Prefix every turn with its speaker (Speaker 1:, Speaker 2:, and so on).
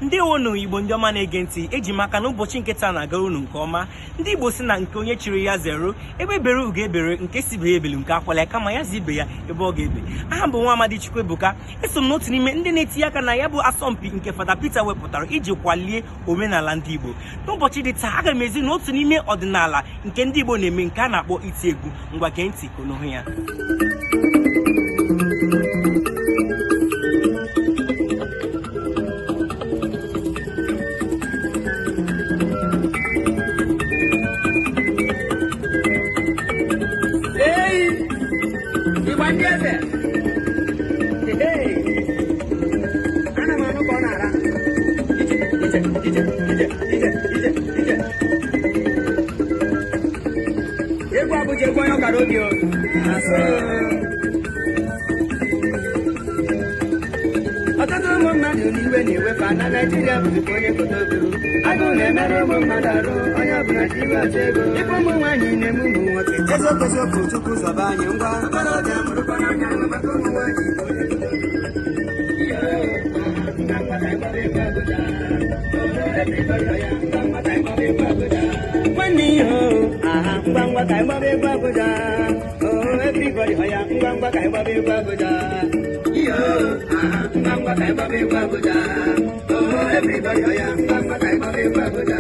Speaker 1: Ndị wonu Igbo ndị ọma na-ege ntị eji maka na ụbọchị nketa na-aga unu nke ọma. Ndị Igbo si na nke onye chiri ya zero ebe bere ugo ebere nke sibe ebelu nke akwala kama ya zibe ya ebe ọ ga-ebe. Aha bụ nwa Amadi Chukwuebuka. Eso m n'otu n'ime ndị na-etinye aka na ya bụ asọmpi nke Fada Peter wepụtara iji kwalie omenala ndị Igbo. N'ụbọchị dị taa aga m ezi n'otu n'ime ọdịnala nke ndị Igbo na-eme nke a na-akpọ iti egwu. Ngwa gee ntị konohu ya.
Speaker 2: Ọtụtụ ụmụ mmadụ n'iwe na-ewefa na Naịjirịa bụ onye kotoburu agụụ na-emere ụmụ mmadụ arụ onye ọbụla ji iwe ọcha ego ịkpọ ụmụ nwaanyị na-eme ụmụ nwoke eziokwu Chukwu zọba anyị ngwa ọbịa mụrụkwa n'anya maka ụmụ nwaanyị nwanne ihe aha ngwa ngwa ka ịgbaba egwu Abuja everybody hoya ngwa ngwa ka ịgbaba egwu Abuja ngwa ngwa ka ịgbaba egwu Abuja everybody hoya ngwa ngwa ka ịgbaba egwu Abuja